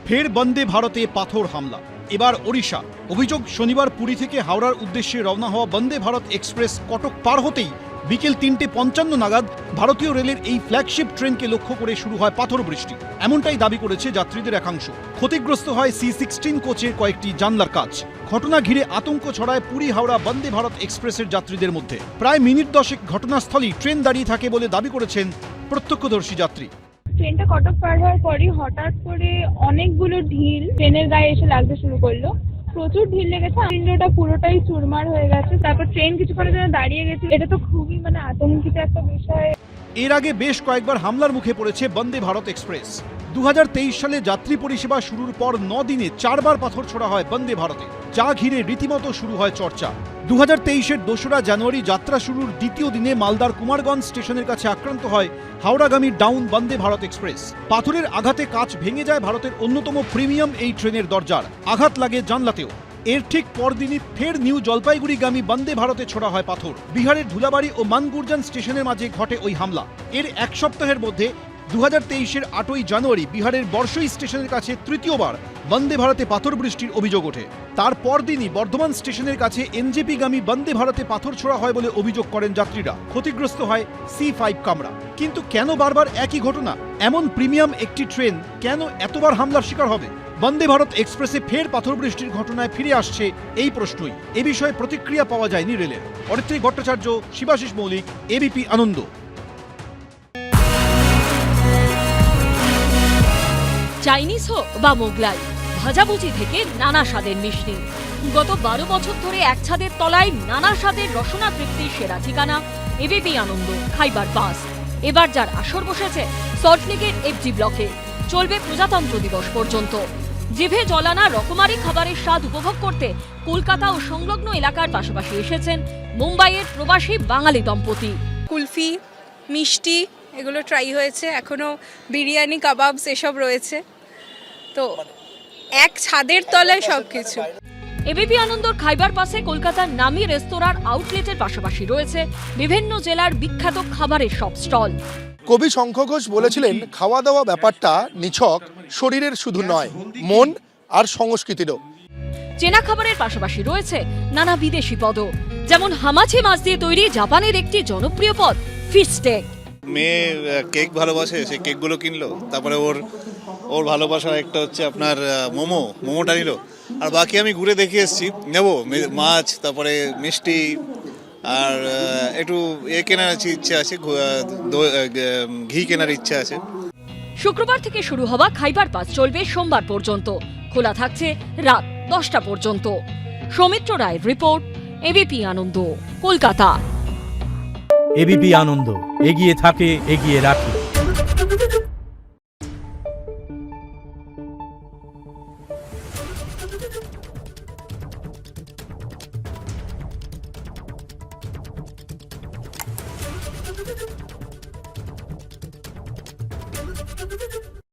ফের বন্দে ভারতে পাথর হামলা, এবার ওড়িশা। অভিযোগ, শনিবার পুরী থেকে হাওড়ার উদ্দেশ্যে রওনা হওয়া বন্দে ভারত এক্সপ্রেস কটক পার হতেই বিকেল 3:55 নাগাদ ভারতীয় রেলের এই ফ্ল্যাগশিপ ট্রেনকে লক্ষ্য করে শুরু হয় পাথর বৃষ্টি। এমনটাই দাবি করেছে যাত্রীদের একাংশ। ক্ষতিগ্রস্ত হয় C16 কোচের কয়েকটি জানলার কাচ। ঘটনা ঘিরে আতঙ্ক ছড়ায় পুরী হাওড়া বন্দে ভারত এক্সপ্রেসের যাত্রীদের মধ্যে। প্রায় মিনিট 10 ঘটনাস্থলেই ট্রেন দাঁড়িয়ে থাকে বলে দাবি করেছেন প্রত্যক্ষদর্শী যাত্রী। ট্রেনটা কটক পার হওয়ার পরই হঠাৎ করে অনেকগুলো ঢিল ট্রেনের গায়ে এসে লাগতে শুরু করলো। প্রচুর ঢিল লেগেছে, উইন্ডোটা পুরোটাই চুরমার হয়ে গেছে। তারপর ট্রেন কিছুক্ষণের জন্য দাঁড়িয়ে গেছে। এটা তো খুবই আতঙ্কিত একটা বিষয়। এর আগে বেশ কয়েকবার হামলার মুখে পড়েছে বন্দে ভারত এক্সপ্রেস। 2023 সালে যাত্রী পরিষেবা শুরুর পর 9 দিনে 4 বার পাথর ছোড়া হয় বন্দে ভারতে, যা ঘিরে রীতিমতো শুরু হয় চর্চা। 2023-এর 2রা জানুয়ারি যাত্রা শুরুর দ্বিতীয় দিনে মালদার কুমারগঞ্জ স্টেশনের কাছে আক্রান্ত হয় হাওড়াগামী ডাউন বন্দে ভারত এক্সপ্রেস। পাথরের আঘাতে কাঁচ ভেঙে যায় ভারতের অন্যতম প্রিমিয়াম এই ট্রেনের দরজার। আঘাত লাগে জানলাতেও। এর ঠিক পরদিনই ফের নিউ জলপাইগুড়িগামী বন্দে ভারতে ছোড়া হয় পাথর। বিহারের ধুলাবাড়ি ও মানগুরজান স্টেশনের মাঝে ঘটে ওই হামলা। এর এক সপ্তাহের মধ্যে 2023-এর 8ই জানুয়ারি বিহারের বর্ষই স্টেশনের কাছে তৃতীয়বার বন্দে ভারতে পাথর বৃষ্টির অভিযোগ ওঠে। তার পরদিনই বর্ধমান স্টেশনের কাছে এনজেপিগামী বন্দে ভারতে পাথর ছোড়া হয় বলে অভিযোগ করেন যাত্রীরা। ক্ষতিগ্রস্ত হয় C5 কামরা। কিন্তু কেন বারবার একই ঘটনা? এমন প্রিমিয়াম একটি ট্রেন কেন এতবার হামলার শিকার হবে? বন্দে ভারত এক্সপ্রেসে ফের পাথর বৃষ্টির ঘটনায় ফিরে আসছে এই প্রশ্নই। এ বিষয়ে প্রতিক্রিয়া পাওয়া যায়নি রেলের। অরিত্রী ভট্টাচার্য, শিবাশিস মৌলিক, ABP আনন্দ। চাইনিজ হোক বা মোগলাই, ভাজাভুজি থেকে নানা স্বাদের মিষ্টি। গত 12 বছর ধরে এক ছাদের তলায় নানা স্বাদের রসনা তৃপ্তির সেরা ঠিকানা ABP আনন্দ, খাইবার পাস। এবার যার আসর বসেছে সল্টলেকের FG ব্লকে। চলবে প্রজাতন্ত্র দিবস পর্যন্ত। জিভে জলানা রকমারি খাবারের স্বাদ উপভোগ করতে কলকাতা ও সংলগ্ন এলাকার পাশাপাশি এসেছেন মুম্বাইয়ের প্রবাসী বাঙালি দম্পতি। কুলফি, মিষ্টি এগুলো ট্রাই হয়েছে, এখনো বিরিয়ানি, কাবাবস এসব রয়েছে। তো এক ছাদের তলায় সবকিছু। ABP আনন্দর খাইবার পাসে কলকাতার নামী রেস্তোরাঁর আউটলেটের পাশাপাশি রয়েছে বিভিন্ন জেলার বিখ্যাত খাবারের সব স্টল। কবি শঙ্খ ঘোষ বলেছিলেন, খাওয়া দাওয়া ব্যাপারটা নিছক শরীরের শুধু নয়, মন আর সংস্কৃতিরও। চেনা খাবারের পাশাপাশি রয়েছে নানা বিদেশি পদও, যেমন হামাচি মাছ দিয়ে তৈরি জাপানের একটি জনপ্রিয় পদ ফিশ স্টেক। মেয়ে কেক ভালোবাসে, সেই কেকগুলো কিনলো। তারপরে ওর ভালোবাসা একটা হচ্ছে আপনার মোমোটা নিল। আর বাকি আমি ঘুরে দেখে এসেছি, নেবো মাছ, তারপরে মিষ্টি, আর একটু কেনার ইচ্ছে আছে, ঘি কেনার ইচ্ছে আছে। শুক্রবার থেকে শুরু হওয়া খাইবার পাস চলবে সোমবার পর্যন্ত। খোলা থাকছে রাত 10টা পর্যন্ত। সৌমিত্র রায়ের রিপোর্ট, ABP আনন্দ, কলকাতা। ABP আনন্দ, এগিয়ে থাকে, এগিয়ে রাখে। Thank you.